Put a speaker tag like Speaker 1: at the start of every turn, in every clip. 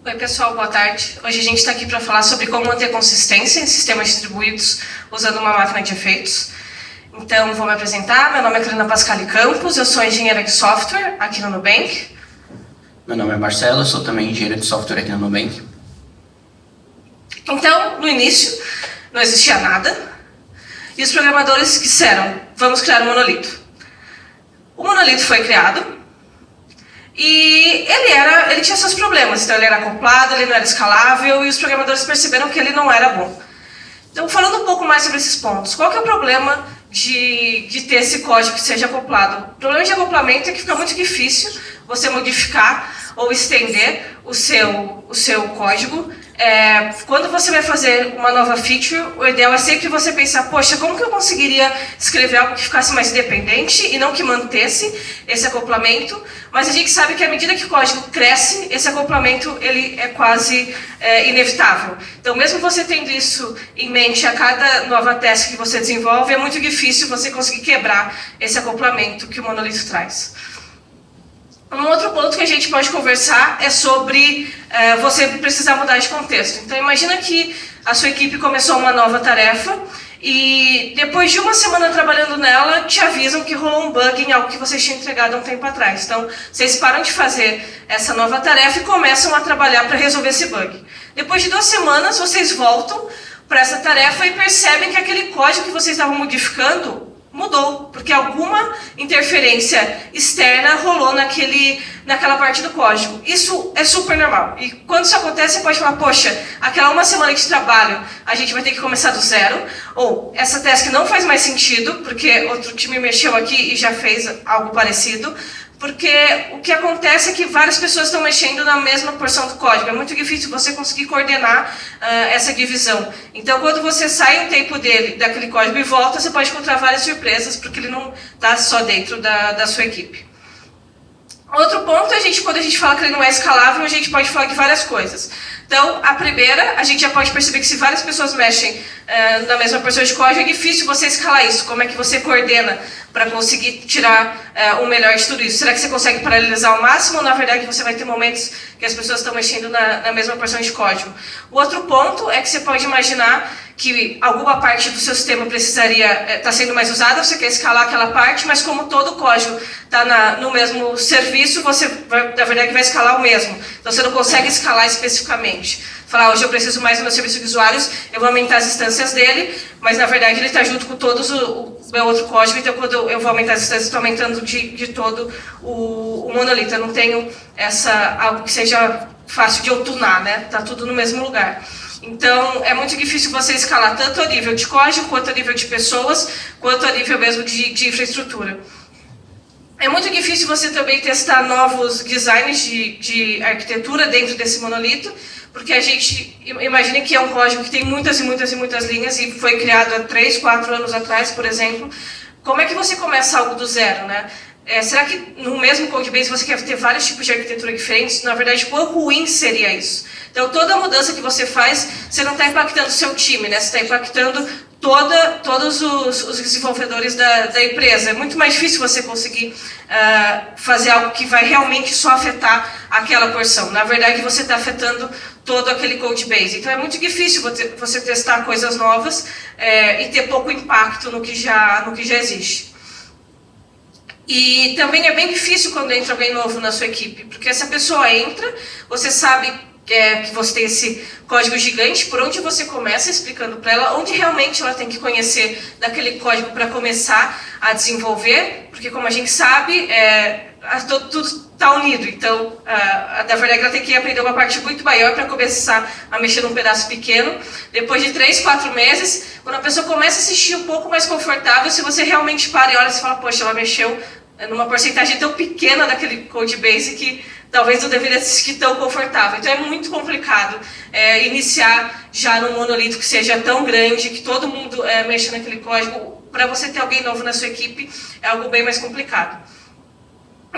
Speaker 1: Oi pessoal, boa tarde. Hoje a gente está aqui para falar sobre como manter consistência em sistemas distribuídos usando uma máquina de efeitos. Então, vou me apresentar. Meu nome é Carolina Pascali Campos, eu sou engenheira de software aqui no Nubank.
Speaker 2: Meu nome é Marcelo, eu sou também engenheiro de software aqui no Nubank.
Speaker 1: Então, no início, não existia nada e os programadores disseram, vamos criar um monolito. O monolito foi criado e ele tinha seus problemas, então ele era acoplado, ele não era escalável e os programadores perceberam que ele não era bom. Então, falando um pouco mais sobre esses pontos, qual que é o problema de ter esse código que seja acoplado? O problema de acoplamento é que fica muito difícil você modificar ou estender o seu código. Quando você vai fazer uma nova feature, o ideal é sempre você pensar, poxa, como que eu conseguiria escrever algo que ficasse mais independente e não que mantesse esse acoplamento? Mas a gente sabe que à medida que o código cresce, esse acoplamento ele é quase inevitável. Então, mesmo você tendo isso em mente a cada nova task que você desenvolve, é muito difícil você conseguir quebrar esse acoplamento que o monolito traz. Um outro ponto que a gente pode conversar é sobre você precisar mudar de contexto. Então, imagina que a sua equipe começou uma nova tarefa e depois de uma semana trabalhando nela, te avisam que rolou um bug em algo que vocês tinham entregado há um tempo atrás. Então, vocês param de fazer essa nova tarefa e começam a trabalhar para resolver esse bug. Depois de 2 semanas, vocês voltam para essa tarefa e percebem que aquele código que vocês estavam modificando mudou, porque alguma interferência externa rolou naquela parte do código. Isso é super normal. E quando isso acontece, você pode falar, poxa, aquela 1 semana de trabalho, a gente vai ter que começar do zero, ou essa task não faz mais sentido, porque outro time mexeu aqui e já fez algo parecido, porque o que acontece é que várias pessoas estão mexendo na mesma porção do código. É muito difícil você conseguir coordenar essa divisão. Então, quando você sai um tempo daquele código e volta, você pode encontrar várias surpresas, porque ele não está só dentro da sua equipe. Outro ponto, quando a gente fala que ele não é escalável, a gente pode falar de várias coisas. Então, a primeira, a gente já pode perceber que se várias pessoas mexem na mesma porção de código, é difícil você escalar isso. Como é que você coordena para conseguir tirar o melhor de tudo isso? Será que você consegue paralelizar ao máximo ou, na verdade, você vai ter momentos que as pessoas estão mexendo na mesma porção de código? O outro ponto é que você pode imaginar que alguma parte do seu sistema precisaria estar sendo mais usada, você quer escalar aquela parte, mas como todo o código está no mesmo serviço, você, na verdade, vai escalar o mesmo. Então, você não consegue escalar especificamente. Falar, hoje eu preciso mais do meu serviço de usuários, eu vou aumentar as instâncias dele, mas, na verdade, ele está junto com todos o meu outro código, então, quando eu vou aumentar as instâncias, estou aumentando de todo o monolito. Eu não tenho algo que seja fácil de eu tunar, né? Está tudo no mesmo lugar. Então, é muito difícil você escalar tanto a nível de código, quanto a nível de pessoas, quanto a nível mesmo de infraestrutura. É muito difícil você também testar novos designs de arquitetura dentro desse monolito, porque a gente imagina que é um código que tem muitas e muitas e muitas linhas e foi criado há 3, 4 anos atrás, por exemplo. Como é que você começa algo do zero, né? Será que no mesmo codebase você quer ter vários tipos de arquitetura diferentes? Na verdade, quão ruim seria isso? Então, toda mudança que você faz, você não está impactando o seu time, né? Você está impactando todos os desenvolvedores da empresa. É muito mais difícil você conseguir fazer algo que vai realmente só afetar aquela porção. Na verdade, você está afetando todo aquele codebase. Então, é muito difícil você testar coisas novas e ter pouco impacto no que já existe. E também é bem difícil quando entra alguém novo na sua equipe, porque essa pessoa entra, você sabe que você tem esse código gigante, por onde você começa explicando para ela, onde realmente ela tem que conhecer daquele código para começar a desenvolver, porque como a gente sabe, tudo está unido, então, na verdade, ela tem que aprender uma parte muito maior para começar a mexer num pedaço pequeno. Depois de 3, 4 meses, quando a pessoa começa a se sentir um pouco mais confortável, se você realmente para e olha e fala, poxa, ela mexeu numa porcentagem tão pequena daquele codebase que talvez não deveria se sentir tão confortável. Então é muito complicado iniciar já num monolito que seja tão grande, que todo mundo mexa naquele código. Para você ter alguém novo na sua equipe, é algo bem mais complicado.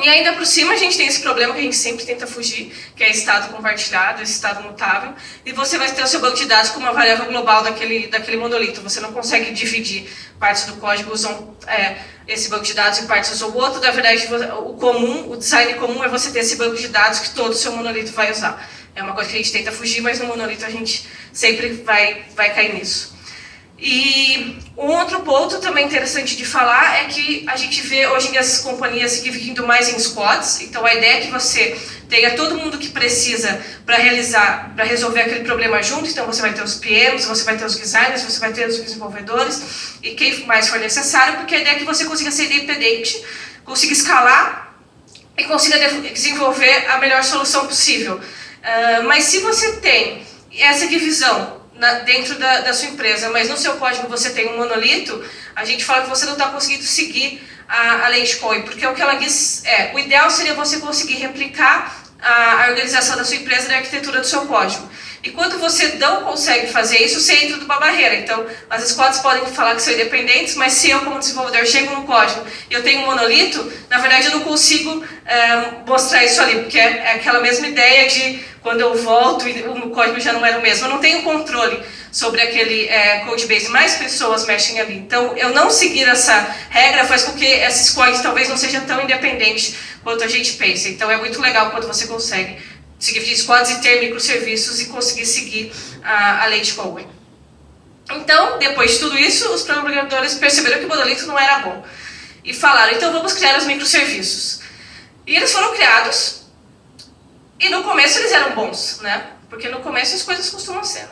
Speaker 1: E ainda por cima a gente tem esse problema que a gente sempre tenta fugir, que é estado compartilhado, esse estado mutável, e você vai ter o seu banco de dados com uma variável global daquele monolito. Você não consegue dividir partes do código, usam esse banco de dados e partes usam o outro. Na verdade, o design comum é você ter esse banco de dados que todo o seu monolito vai usar. É uma coisa que a gente tenta fugir, mas no monolito a gente sempre vai cair nisso. E um outro ponto também interessante de falar é que a gente vê hoje em dia as companhias se dividindo mais em squads. Então a ideia é que você tenha todo mundo que precisa para resolver aquele problema junto. Então você vai ter os PMs, você vai ter os designers, você vai ter os desenvolvedores e quem mais for necessário, porque a ideia é que você consiga ser independente, consiga escalar e consiga desenvolver a melhor solução possível. Mas se você tem essa divisão dentro da sua empresa, mas no seu código você tem um monolito, a gente fala que você não está conseguindo seguir a lei de Code, porque o que ela diz o ideal seria você conseguir replicar a organização da sua empresa na arquitetura do seu código. E quando você não consegue fazer isso, você entra numa barreira. Então, as squads podem falar que são independentes, mas se eu, como desenvolvedor, chego no código e eu tenho um monolito, na verdade eu não consigo mostrar isso ali, porque é aquela mesma ideia de quando eu volto e o código já não era o mesmo. Eu não tenho controle sobre aquele codebase, mais pessoas mexem ali. Então, eu não seguir essa regra faz com que essa squad talvez não seja tão independente quanto a gente pensa. Então, é muito legal quando você consegue seguir squads e ter microserviços e conseguir seguir a lei de Conway. Então, depois de tudo isso, os programadores perceberam que o monolito não era bom. E falaram, então vamos criar os microserviços. E eles foram criados, e no começo eles eram bons, né? Porque no começo as coisas costumam ser.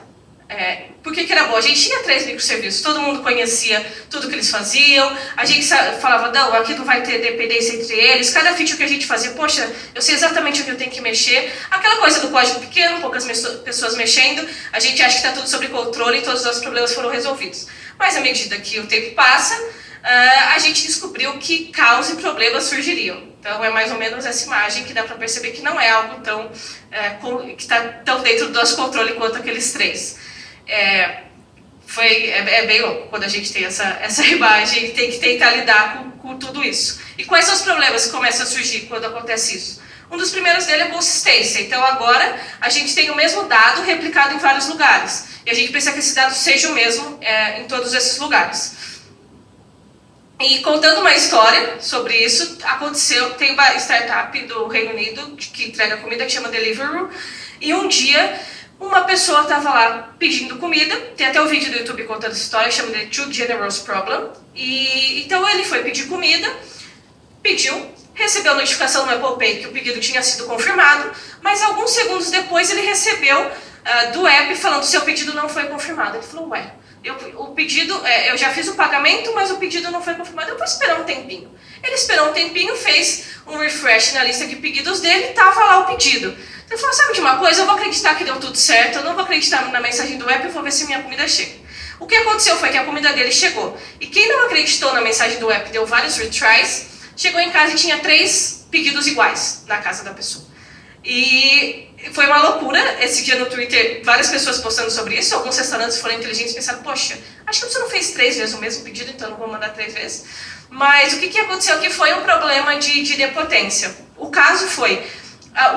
Speaker 1: Por que era bom? A gente tinha 3 microserviços, todo mundo conhecia tudo que eles faziam, a gente falava, não, aqui não vai ter dependência entre eles, cada feature que a gente fazia, poxa, eu sei exatamente o que eu tenho que mexer, aquela coisa do código pequeno, poucas pessoas mexendo, a gente acha que está tudo sob controle e todos os nossos problemas foram resolvidos. Mas à medida que o tempo passa, a gente descobriu que caos e problemas surgiriam. Então é mais ou menos essa imagem que dá para perceber que não é algo tão, que está tão dentro do nosso controle quanto aqueles 3. É bem louco quando a gente tem essa imagem e tem que tentar lidar com tudo isso. E quais são os problemas que começam a surgir quando acontece isso? Um dos primeiros dele é a consistência. Então agora a gente tem o mesmo dado replicado em vários lugares. E a gente precisa que esse dado seja o mesmo em todos esses lugares. E contando uma história sobre isso, tem uma startup do Reino Unido que entrega comida que chama Deliveroo. E um dia uma pessoa estava lá pedindo comida, tem até o vídeo do YouTube contando essa história, chama de Too Generous Problem. E então ele foi pedir comida, pediu, recebeu a notificação no Apple Pay que o pedido tinha sido confirmado, mas alguns segundos depois ele recebeu do app falando que seu pedido não foi confirmado. Ele falou, ué, eu já fiz o pagamento, mas o pedido não foi confirmado, eu vou esperar um tempinho. Ele esperou um tempinho, fez um refresh na lista de pedidos dele e estava lá o pedido. Ele falou, sabe de uma coisa, eu vou acreditar que deu tudo certo, eu não vou acreditar na mensagem do app, eu vou ver se minha comida chega. O que aconteceu foi que a comida dele chegou. E quem não acreditou na mensagem do app, deu vários retries, chegou em casa e tinha 3 pedidos iguais na casa da pessoa. E foi uma loucura, esse dia no Twitter, várias pessoas postando sobre isso, alguns restaurantes foram inteligentes e pensaram, poxa, acho que você não fez 3 vezes o mesmo pedido, então não vou mandar 3 vezes. Mas o que aconteceu aqui foi um problema de idempotência. O caso foi,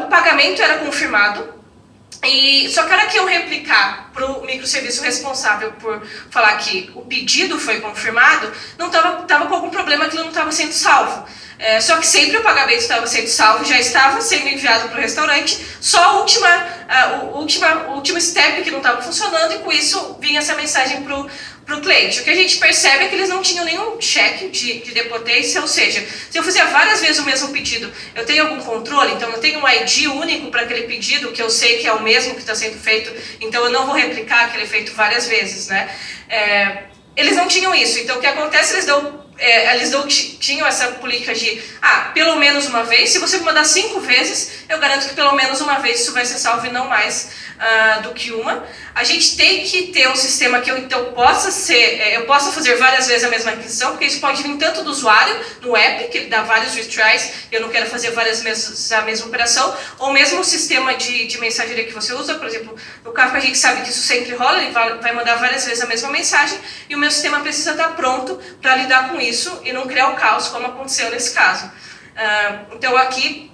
Speaker 1: o pagamento era confirmado, só que a hora que eu replicar para o microserviço responsável por falar que o pedido foi confirmado, não estava com algum problema, aquilo não estava sendo salvo. Só que sempre o pagamento estava sendo salvo, já estava sendo enviado para o restaurante, só o último step que não estava funcionando, e com isso vinha essa mensagem para o cliente. O que a gente percebe é que eles não tinham nenhum check de depotência, ou seja, se eu fizer várias vezes o mesmo pedido, eu tenho algum controle, então eu tenho um ID único para aquele pedido, que eu sei que é o mesmo que está sendo feito, então eu não vou replicar aquele feito várias vezes, né? Eles não tinham isso, então o que acontece, eles não tinham essa política de, pelo menos uma vez, se você me mandar 5 vezes, eu garanto que pelo menos uma vez isso vai ser salvo e não mais do que uma. A gente tem que ter um sistema que eu então possa fazer várias vezes a mesma aquisição, porque isso pode vir tanto do usuário, no app, que ele dá vários retries, e eu não quero fazer várias vezes a mesma operação, ou mesmo o sistema de mensageria que você usa, por exemplo, no Kafka a gente sabe que isso sempre rola, ele vai mandar várias vezes a mesma mensagem, e o meu sistema precisa estar pronto para lidar com isso e não criar o caos, como aconteceu nesse caso. Então aqui,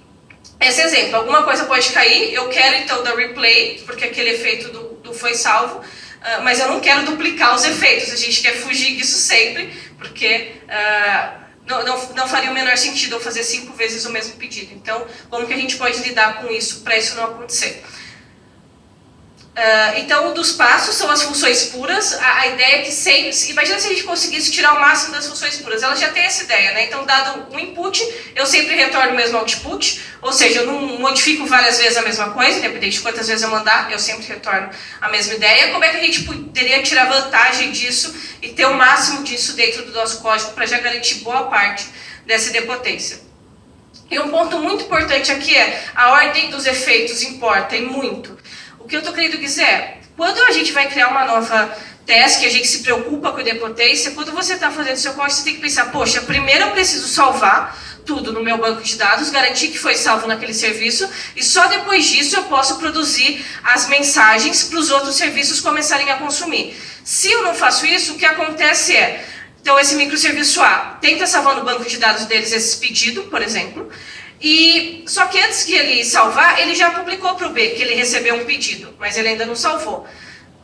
Speaker 1: esse exemplo, alguma coisa pode cair, eu quero então dar replay, porque aquele efeito do foi salvo, mas eu não quero duplicar os efeitos, a gente quer fugir disso sempre, porque não faria o menor sentido eu fazer 5 vezes o mesmo pedido. Então, como que a gente pode lidar com isso, para isso não acontecer? Então, um dos passos são as funções puras. A ideia é que sempre... Imagina se a gente conseguisse tirar o máximo das funções puras. Ela já tem essa ideia, né? Então, dado um input, eu sempre retorno o mesmo output. Ou seja, eu não modifico várias vezes a mesma coisa, independente de quantas vezes eu mandar, eu sempre retorno a mesma ideia. Como é que a gente poderia tirar vantagem disso e ter o máximo disso dentro do nosso código para já garantir boa parte dessa idempotência? E um ponto muito importante aqui é a ordem dos efeitos importa e muito. O que eu estou querendo dizer é, quando a gente vai criar uma nova task, a gente se preocupa com a idempotência, quando você está fazendo seu código, você tem que pensar, poxa, primeiro eu preciso salvar tudo no meu banco de dados, garantir que foi salvo naquele serviço, e só depois disso eu posso produzir as mensagens para os outros serviços começarem a consumir. Se eu não faço isso, o que acontece é, então esse microserviço A tenta salvar no banco de dados deles esse pedido, por exemplo, e só que antes que ele salvar, ele já publicou para o B que ele recebeu um pedido, mas ele ainda não salvou.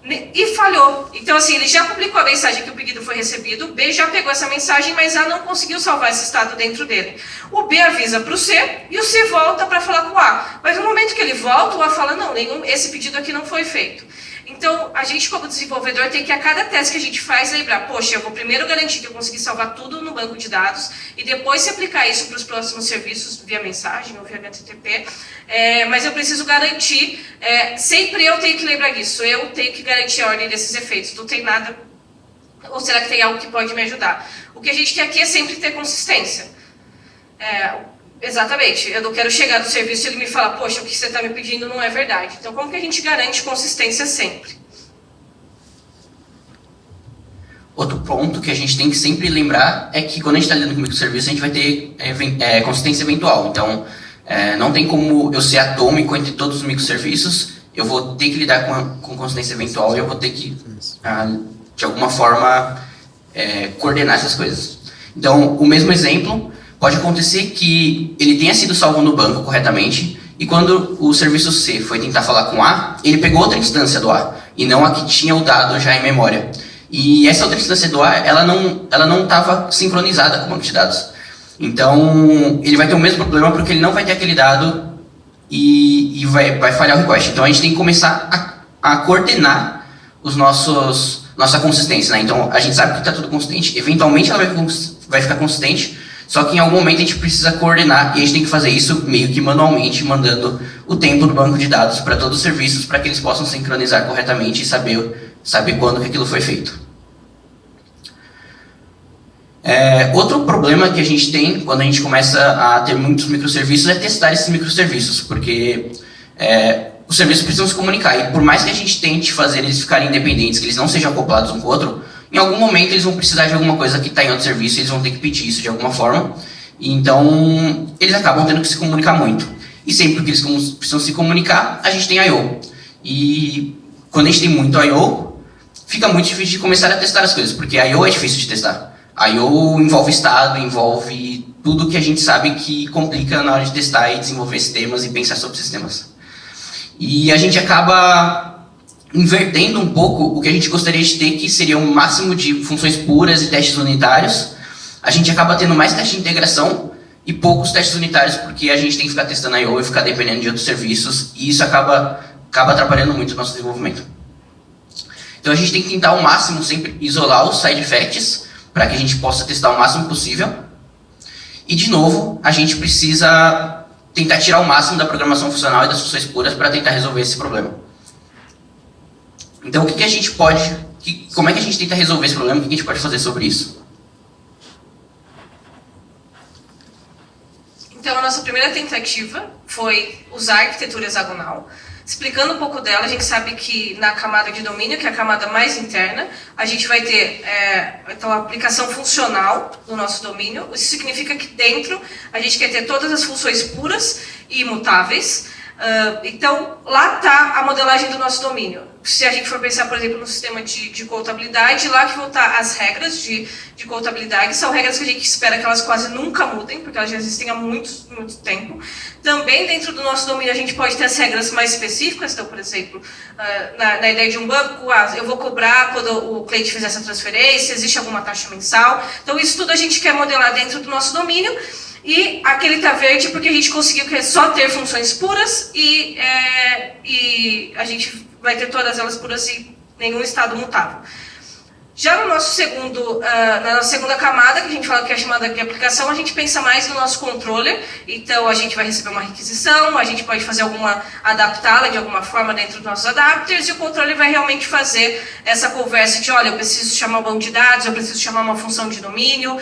Speaker 1: E falhou. Então, assim, ele já publicou a mensagem que o pedido foi recebido, o B já pegou essa mensagem, mas A não conseguiu salvar esse estado dentro dele. O B avisa para o C, e o C volta para falar com o A. Mas no momento que ele volta, o A fala, não, esse pedido aqui não foi feito. Então, a gente como desenvolvedor tem que a cada teste que a gente faz lembrar, poxa, eu vou primeiro garantir que eu consegui salvar tudo no banco de dados e depois se aplicar isso para os próximos serviços via mensagem ou via HTTP, mas eu preciso garantir, sempre eu tenho que lembrar disso, eu tenho que garantir a ordem desses efeitos, não tem nada, ou será que tem algo que pode me ajudar? O que a gente quer aqui é sempre ter consistência. Exatamente, eu não quero chegar no serviço e ele me falar, poxa, o que você está me pedindo não é verdade. Então, como que a gente garante consistência sempre?
Speaker 2: Outro ponto que a gente tem que sempre lembrar é que quando a gente está lidando com microserviço, a gente vai ter consistência eventual. Então, não tem como eu ser atômico entre todos os microserviços, eu vou ter que lidar com consistência eventual e eu vou ter que, de alguma forma, coordenar essas coisas. Então, o mesmo exemplo... Pode acontecer que ele tenha sido salvo no banco corretamente e quando o serviço C foi tentar falar com A, ele pegou outra instância do A e não a que tinha o dado já em memória. E essa outra instância do A, ela não estava sincronizada com o banco de dados. Então, ele vai ter o mesmo problema porque ele não vai ter aquele dado e vai falhar o request. Então, a gente tem que começar a coordenar nossa consistência, né? Então, a gente sabe que está tudo consistente. Eventualmente, ela vai ficar consistente. Só que em algum momento a gente precisa coordenar e a gente tem que fazer isso meio que manualmente, mandando o tempo do banco de dados para todos os serviços para que eles possam sincronizar corretamente e saber quando que aquilo foi feito. Outro problema que a gente tem quando a gente começa a ter muitos microserviços é testar esses microserviços, porque os serviços precisam se comunicar e por mais que a gente tente fazer eles ficarem independentes, que eles não sejam acoplados um com o outro, em algum momento eles vão precisar de alguma coisa que está em outro serviço e eles vão ter que pedir isso de alguma forma. E então, eles acabam tendo que se comunicar muito. E sempre que eles precisam se comunicar, a gente tem I/O. E quando a gente tem muito I/O, fica muito difícil de começar a testar as coisas, porque I/O é difícil de testar. I/O envolve estado, envolve tudo que a gente sabe que complica na hora de testar e desenvolver sistemas e pensar sobre sistemas. E a gente acaba invertendo um pouco o que a gente gostaria de ter, que seria um máximo de funções puras e testes unitários. A gente acaba tendo mais testes de integração e poucos testes unitários, porque a gente tem que ficar testando I/O e ficar dependendo de outros serviços, e isso acaba atrapalhando muito o nosso desenvolvimento. Então a gente tem que tentar ao máximo sempre isolar os side effects, para que a gente possa testar o máximo possível. E de novo, a gente precisa tentar tirar o máximo da programação funcional e das funções puras para tentar resolver esse problema. Então, o que a gente pode... Como é que a gente tenta resolver esse problema? O que a gente pode fazer sobre isso?
Speaker 1: Então, a nossa primeira tentativa foi usar a arquitetura hexagonal. Explicando um pouco dela, a gente sabe que na camada de domínio, que é a camada mais interna, a gente vai ter então, a aplicação funcional do nosso domínio. Isso significa que dentro a gente quer ter todas as funções puras e imutáveis. Então, lá está a modelagem do nosso domínio. Se a gente for pensar, por exemplo, no sistema de contabilidade, lá que vão estar as regras de contabilidade, são regras que a gente espera que elas quase nunca mudem, porque elas já existem há muito tempo. Também dentro do nosso domínio a gente pode ter as regras mais específicas, então, por exemplo, na ideia de um banco, eu vou cobrar quando o cliente fizer essa transferência, existe alguma taxa mensal. Então, isso tudo a gente quer modelar dentro do nosso domínio. E aquele está verde porque a gente conseguiu só ter funções puras e a gente vai ter todas elas puras e nenhum estado mutável. Já no nosso na nossa segunda camada, que a gente fala que é chamada de aplicação, a gente pensa mais no nosso controller. Então, a gente vai receber uma requisição, a gente pode fazer adaptá-la de alguma forma dentro dos nossos adapters, e o controller vai realmente fazer essa conversa de, olha, eu preciso chamar um banco de dados, eu preciso chamar uma função de domínio,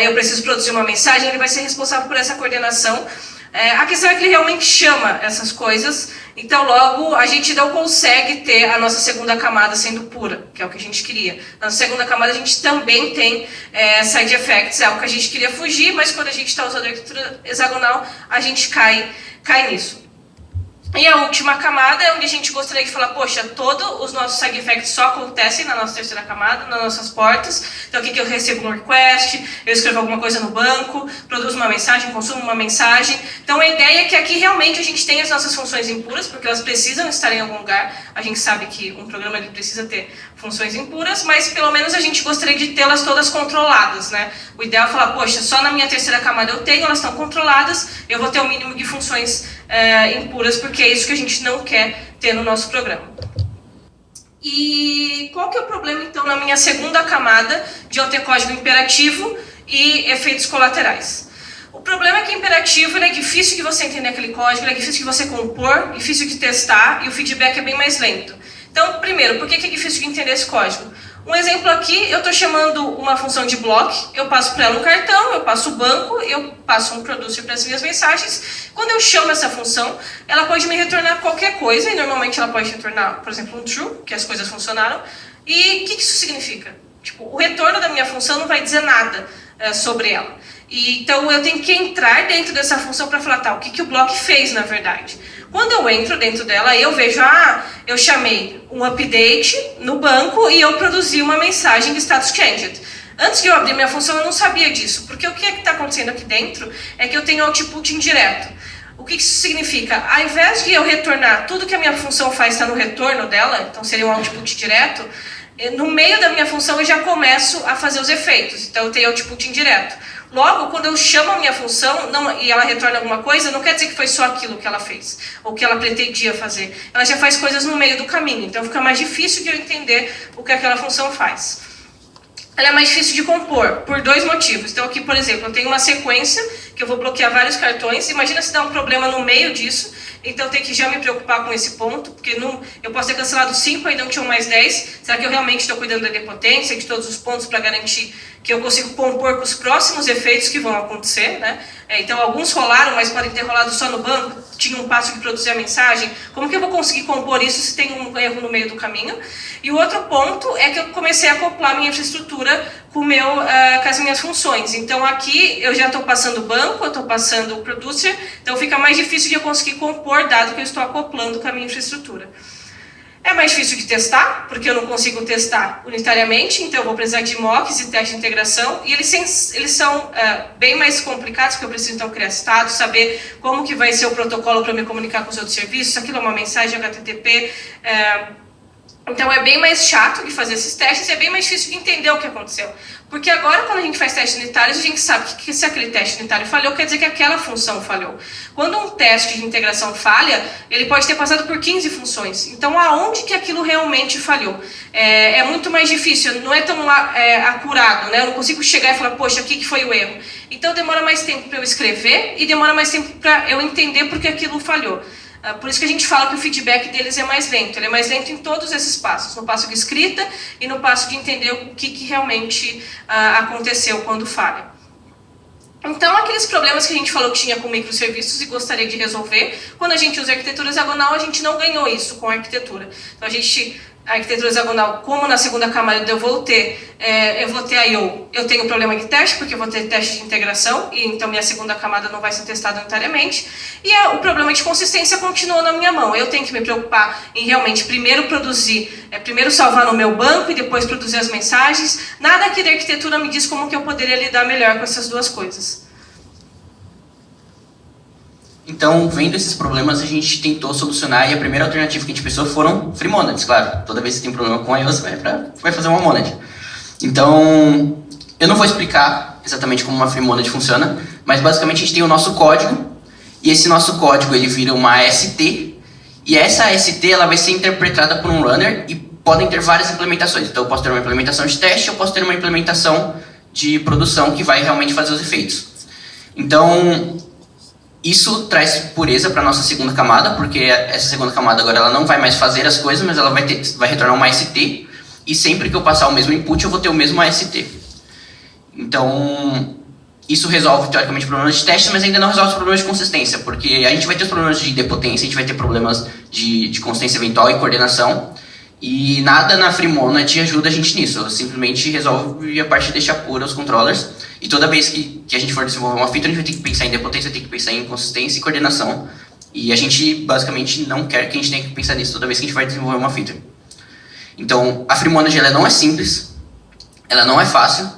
Speaker 1: eu preciso produzir uma mensagem, ele vai ser responsável por essa coordenação. A questão é que ele realmente chama essas coisas, então logo a gente não consegue ter a nossa segunda camada sendo pura, que é o que a gente queria. Na segunda camada a gente também tem side effects, é algo que a gente queria fugir, mas quando a gente está usando a arquitetura hexagonal, a gente cai nisso. E a última camada é onde a gente gostaria de falar, poxa, todos os nossos side effects só acontecem na nossa terceira camada, nas nossas portas. Então aqui que eu recebo um request, eu escrevo alguma coisa no banco, produzo uma mensagem, consumo uma mensagem. Então a ideia é que aqui realmente a gente tem as nossas funções impuras, porque elas precisam estar em algum lugar. A gente sabe que um programa ele precisa ter funções impuras, mas pelo menos a gente gostaria de tê-las todas controladas, né? O ideal é falar, poxa, só na minha terceira camada eu tenho, elas estão controladas, eu vou ter o mínimo de funções impuras, porque é isso que a gente não quer ter no nosso programa. E qual que é o problema, então, na minha segunda camada de eu ter código imperativo e efeitos colaterais? O problema é que imperativo ele é difícil de você entender aquele código, ele é difícil de você compor, difícil de testar, e o feedback é bem mais lento. Então, primeiro, por que é difícil de entender esse código? Um exemplo aqui, eu estou chamando uma função de block, eu passo para ela um cartão, eu passo o banco, eu passo um producer para as minhas mensagens. Quando eu chamo essa função, ela pode me retornar qualquer coisa, e normalmente ela pode retornar, por exemplo, um true, que as coisas funcionaram. E o que isso significa? Tipo, o retorno da minha função não vai dizer nada sobre ela. Então eu tenho que entrar dentro dessa função para falar, tá, o que o block fez na verdade. Quando eu entro dentro dela, eu vejo, eu chamei um update no banco e eu produzi uma mensagem de status changed. Antes de eu abrir minha função, eu não sabia disso, porque o que é que está acontecendo aqui dentro é que eu tenho output indireto. O que isso significa? Ao invés de eu retornar tudo que a minha função faz está no retorno dela, então seria um output direto, no meio da minha função eu já começo a fazer os efeitos, então eu tenho output indireto. Logo, quando eu chamo a minha função e ela retorna alguma coisa, não quer dizer que foi só aquilo que ela fez, ou que ela pretendia fazer. Ela já faz coisas no meio do caminho, então fica mais difícil de eu entender o que aquela função faz. Ela é mais difícil de compor, por dois motivos. Então aqui, por exemplo, eu tenho uma sequência que eu vou bloquear vários cartões. Imagina se dá um problema no meio disso, então eu tenho que já me preocupar com esse ponto, porque eu posso ter cancelado 5 e não tinham mais 10. Será que eu realmente estou cuidando da idempotência, de todos os pontos para garantir que eu consigo compor com os próximos efeitos que vão acontecer, né? Então alguns rolaram, mas podem ter rolado só no banco, tinha um passo de produzir a mensagem. Como que eu vou conseguir compor isso se tem um erro no meio do caminho? E o outro ponto é que eu comecei a acoplar minha infraestrutura com as minhas funções. Então aqui eu já estou passando o banco, eu estou passando o producer, então fica mais difícil de eu conseguir compor, dado que eu estou acoplando com a minha infraestrutura. É mais difícil de testar, porque eu não consigo testar unitariamente, então eu vou precisar de mocks e teste de integração, e eles são bem mais complicados, porque eu preciso então criar estado, saber como que vai ser o protocolo para me comunicar com os outros serviços, aquilo é uma mensagem HTTP, então é bem mais chato de fazer esses testes e é bem mais difícil de entender o que aconteceu. Porque agora, quando a gente faz testes unitários, a gente sabe que se aquele teste unitário falhou, quer dizer que aquela função falhou. Quando um teste de integração falha, ele pode ter passado por 15 funções. Então, aonde que aquilo realmente falhou? É muito mais difícil, não é tão acurado, né? Eu não consigo chegar e falar, poxa, aqui que foi o erro. Então, demora mais tempo para eu escrever e demora mais tempo para eu entender por que aquilo falhou. Por isso que a gente fala que o feedback deles é mais lento. Ele é mais lento em todos esses passos. No passo de escrita e no passo de entender o que realmente aconteceu quando falha. Então, aqueles problemas que a gente falou que tinha com microserviços e gostaria de resolver, quando a gente usa a arquitetura hexagonal, a gente não ganhou isso com a arquitetura. Então, a arquitetura hexagonal, como na segunda camada eu vou ter I/O, eu tenho problema de teste, porque eu vou ter teste de integração, e então minha segunda camada não vai ser testada unitariamente, e o problema de consistência continua na minha mão. Eu tenho que me preocupar em realmente primeiro primeiro salvar no meu banco e depois produzir as mensagens. Nada aqui da arquitetura me diz como que eu poderia lidar melhor com essas duas coisas.
Speaker 2: Então, vendo esses problemas, a gente tentou solucionar, e a primeira alternativa que a gente pensou foram free monads, claro. Toda vez que você tem problema com I/O, você vai fazer uma monad. Então, eu não vou explicar exatamente como uma free monad funciona, mas basicamente a gente tem o nosso código, e esse nosso código ele vira uma AST, E essa AST ela vai ser interpretada por um runner e podem ter várias implementações. Então eu posso ter uma implementação de teste, eu posso ter uma implementação de produção que vai realmente fazer os efeitos. Então isso traz pureza para a nossa segunda camada, porque essa segunda camada agora ela não vai mais fazer as coisas, mas ela vai retornar uma AST, e sempre que eu passar o mesmo input eu vou ter o mesmo AST. Então isso resolve, teoricamente, problemas de teste, mas ainda não resolve os problemas de consistência, porque a gente vai ter os problemas de idempotência, a gente vai ter problemas de consistência eventual e coordenação, e nada na FreeMonad ajuda a gente nisso. Simplesmente resolve a parte de deixar pura os controllers, e toda vez que a gente for desenvolver uma feature, a gente vai ter que pensar em idempotência, tem que pensar em consistência e coordenação, e a gente, basicamente, não quer que a gente tenha que pensar nisso toda vez que a gente vai desenvolver uma feature. Então, a FreeMonad ela não é simples, ela não é fácil,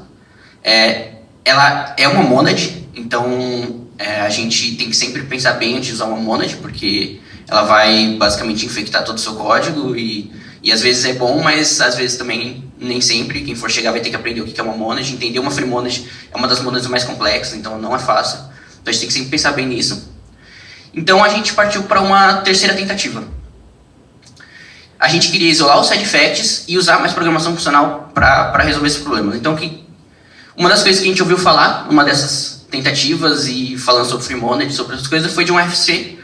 Speaker 2: ela é uma monad, então a gente tem que sempre pensar bem antes de usar uma monad, porque ela vai basicamente infectar todo o seu código e às vezes é bom, mas às vezes também nem sempre. Quem for chegar vai ter que aprender o que é uma monad. Entender uma free monad é uma das monads mais complexas, então não é fácil. Então a gente tem que sempre pensar bem nisso. Então a gente partiu para uma terceira tentativa. A gente queria isolar os side effects e usar mais programação funcional para resolver esses problemas. Então uma das coisas que a gente ouviu falar, numa dessas tentativas e falando sobre FreeMonad, sobre outras coisas, foi de um RFC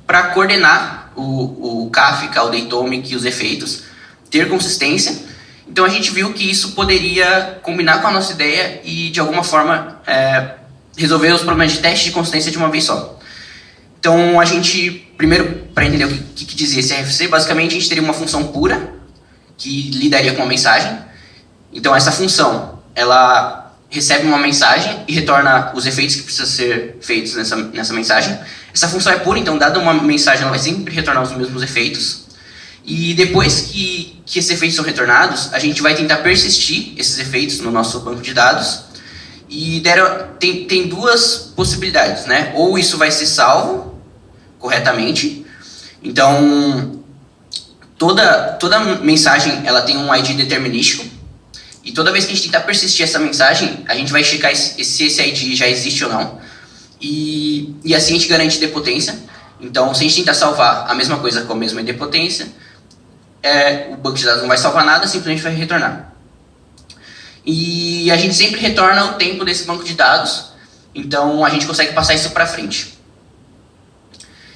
Speaker 2: para coordenar o Kafka, o Datomic e os efeitos, ter consistência. Então a gente viu que isso poderia combinar com a nossa ideia e de alguma forma resolver os problemas de teste de consistência de uma vez só. Então a gente, primeiro, para entender o que dizia esse RFC, basicamente a gente teria uma função pura que lidaria com uma mensagem. Então essa função, ela recebe uma mensagem e retorna os efeitos que precisam ser feitos nessa mensagem. Essa função é pura, então dada uma mensagem, ela vai sempre retornar os mesmos efeitos. E depois que esses efeitos são retornados, a gente vai tentar persistir esses efeitos no nosso banco de dados. E tem duas possibilidades, né? Ou isso vai ser salvo corretamente. Então, toda mensagem ela tem um ID determinístico. E toda vez que a gente tentar persistir essa mensagem, a gente vai checar se esse ID já existe ou não. E assim a gente garante idempotência. Então, se a gente tentar salvar a mesma coisa com a mesma idempotência, o banco de dados não vai salvar nada, simplesmente vai retornar. E a gente sempre retorna o tempo desse banco de dados, então a gente consegue passar isso para frente.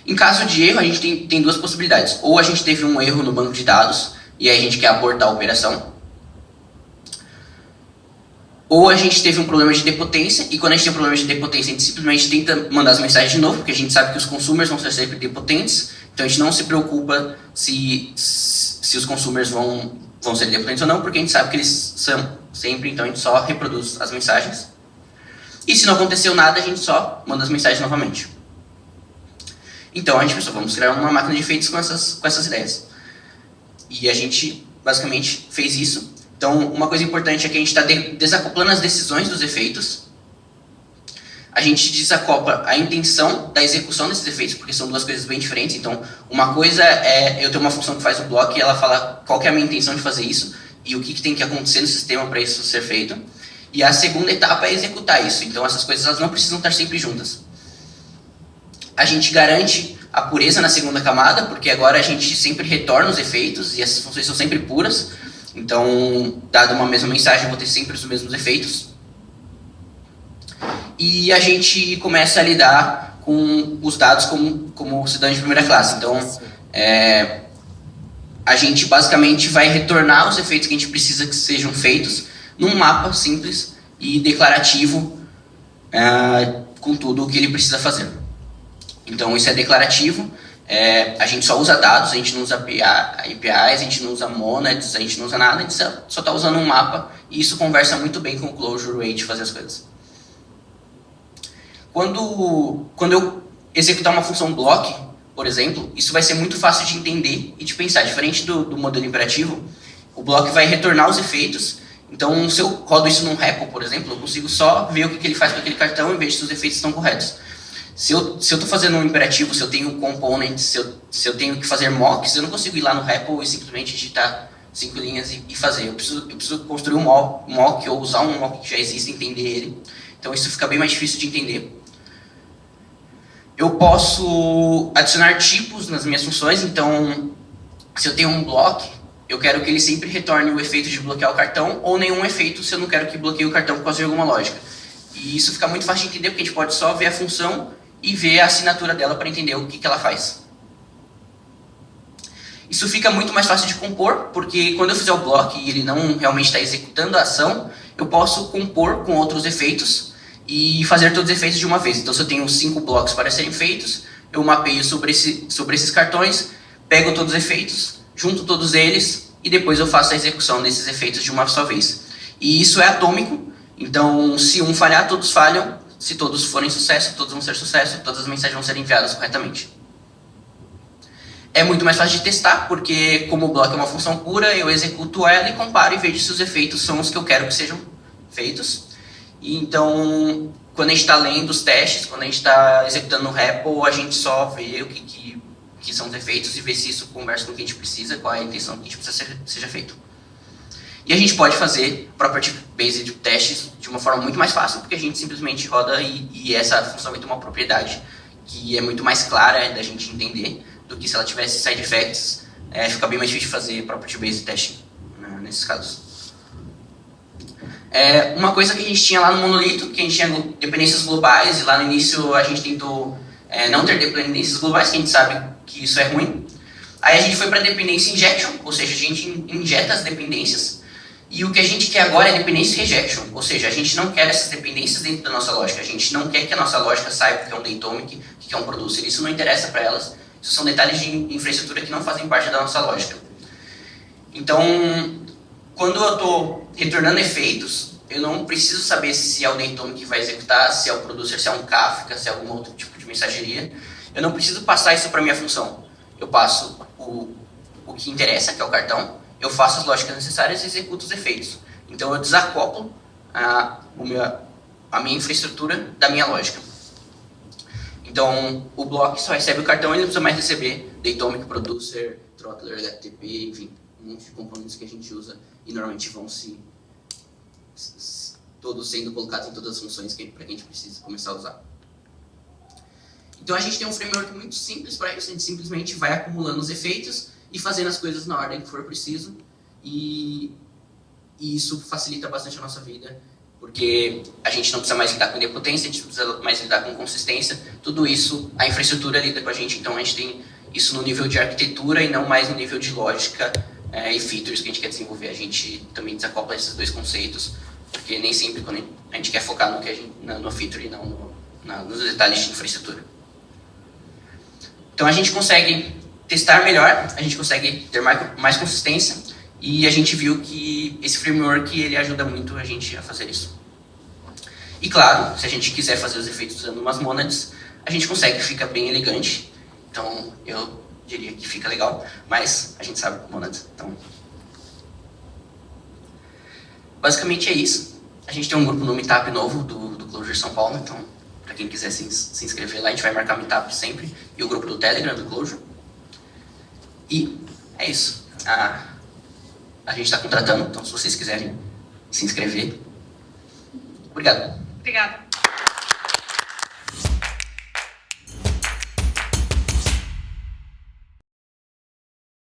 Speaker 2: Em caso de erro, a gente tem duas possibilidades. Ou a gente teve um erro no banco de dados, e aí a gente quer abortar a operação. Ou a gente teve um problema de idempotência, e quando a gente tem um problema de idempotência, a gente simplesmente tenta mandar as mensagens de novo, porque a gente sabe que os consumers vão ser sempre idempotentes, então a gente não se preocupa se os consumers vão ser idempotentes ou não, porque a gente sabe que eles são sempre, então a gente só reproduz as mensagens. E se não aconteceu nada, a gente só manda as mensagens novamente. Então a gente pensou, vamos criar uma máquina de efeitos com essas ideias. E a gente basicamente fez isso. Então, uma coisa importante é que a gente está desacoplando as decisões dos efeitos. A gente desacopla a intenção da execução desses efeitos, porque são duas coisas bem diferentes. Então, uma coisa é eu ter uma função que faz o bloco e ela fala qual que é a minha intenção de fazer isso e o que tem que acontecer no sistema para isso ser feito. E a segunda etapa é executar isso. Então, essas coisas elas não precisam estar sempre juntas. A gente garante a pureza na segunda camada, porque agora a gente sempre retorna os efeitos e essas funções são sempre puras. Então, dada uma mesma mensagem, eu vou ter sempre os mesmos efeitos. E a gente começa a lidar com os dados como cidadão de primeira classe. Então, a gente basicamente vai retornar os efeitos que a gente precisa que sejam feitos num mapa simples e declarativo com tudo o que ele precisa fazer. Então, isso é declarativo. A gente só usa dados, a gente não usa APIs, a gente não usa monads, a gente não usa nada, a gente só está usando um mapa e isso conversa muito bem com o closure way de fazer as coisas. Quando eu executar uma função block, por exemplo, isso vai ser muito fácil de entender e de pensar. Diferente do modelo imperativo, o block vai retornar os efeitos. Então, se eu rodo isso num repo, por exemplo, eu consigo só ver o que ele faz com aquele cartão e ver se os efeitos estão corretos. Se eu estou fazendo um imperativo, se eu tenho components, se eu tenho que fazer mocks, eu não consigo ir lá no repo e simplesmente digitar 5 linhas e fazer. Eu preciso construir um mock ou usar um mock que já existe e entender ele. Então isso fica bem mais difícil de entender. Eu posso adicionar tipos nas minhas funções, então, se eu tenho um block, eu quero que ele sempre retorne o efeito de bloquear o cartão, ou nenhum efeito se eu não quero que bloqueie o cartão por causa de alguma lógica. E isso fica muito fácil de entender, porque a gente pode só ver a função e ver a assinatura dela para entender o que ela faz. Isso fica muito mais fácil de compor, porque quando eu fizer o block e ele não realmente está executando a ação, eu posso compor com outros efeitos e fazer todos os efeitos de uma vez. Então, se eu tenho 5 blocos para serem feitos, eu mapeio sobre esses cartões, pego todos os efeitos, junto todos eles e depois eu faço a execução desses efeitos de uma só vez. E isso é atômico, então se um falhar, todos falham. Se todos forem sucesso, todos vão ser sucesso, todas as mensagens vão ser enviadas corretamente. É muito mais fácil de testar, porque como o bloco é uma função pura, eu executo ela e comparo e vejo se os efeitos são os que eu quero que sejam feitos. E então, quando a gente está lendo os testes, quando a gente está executando no REPL, a gente só vê o que são os efeitos e vê se isso conversa com o que a gente precisa, qual é a intenção que a gente precisa seja feito. E a gente pode fazer property-based testes de uma forma muito mais fácil, porque a gente simplesmente roda e essa função vai ter uma propriedade que é muito mais clara da gente entender do que se ela tivesse side effects. Fica bem mais difícil de fazer property-based testing, né, nesses casos. Uma coisa que a gente tinha lá no monolito, que a gente tinha dependências globais, e lá no início a gente tentou não ter dependências globais, que a gente sabe que isso é ruim. Aí a gente foi para dependência injection, ou seja, a gente injeta as dependências, e o que a gente quer agora é dependência rejection, ou seja, a gente não quer essas dependências dentro da nossa lógica, a gente não quer que a nossa lógica saiba o que é um datomic, o que é um producer, isso não interessa para elas. Isso são detalhes de infraestrutura que não fazem parte da nossa lógica. Então, quando eu estou retornando efeitos, eu não preciso saber se é o datomic que vai executar, se é o producer, se é um Kafka, se é algum outro tipo de mensageria. Eu não preciso passar isso para a minha função. Eu passo o que interessa, que é o cartão, eu faço as lógicas necessárias e executo os efeitos. Então, eu desacoplo a minha infraestrutura da minha lógica. Então, o block só recebe o cartão e não precisa mais receber datomic, producer, throttler, HTTP, enfim, um monte de componentes que a gente usa e normalmente vão todos sendo colocados em todas as funções para que a gente precisa começar a usar. Então, a gente tem um framework muito simples para isso, a gente simplesmente vai acumulando os efeitos e fazendo as coisas na ordem que for preciso, e isso facilita bastante a nossa vida, porque a gente não precisa mais lidar com idempotência, a gente não precisa mais lidar com consistência, tudo isso a infraestrutura lida com a gente, então a gente tem isso no nível de arquitetura e não mais no nível de lógica e features que a gente quer desenvolver. A gente também desacopla esses dois conceitos, porque nem sempre quando a gente quer focar no feature e não nos detalhes de infraestrutura. Então a gente consegue testar melhor, a gente consegue ter mais consistência, e a gente viu que esse framework ele ajuda muito a gente a fazer isso. E claro, se a gente quiser fazer os efeitos usando umas monads, a gente consegue, fica bem elegante. Então eu diria que fica legal, mas a gente sabe monads. Então, basicamente é isso. A gente tem um grupo no Meetup novo do Clojure São Paulo, então para quem quiser se inscrever lá, a gente vai marcar Meetup sempre, e o grupo do Telegram do Clojure. E é isso. A gente está contratando, então se vocês quiserem se inscrever. Obrigado.
Speaker 1: Obrigada.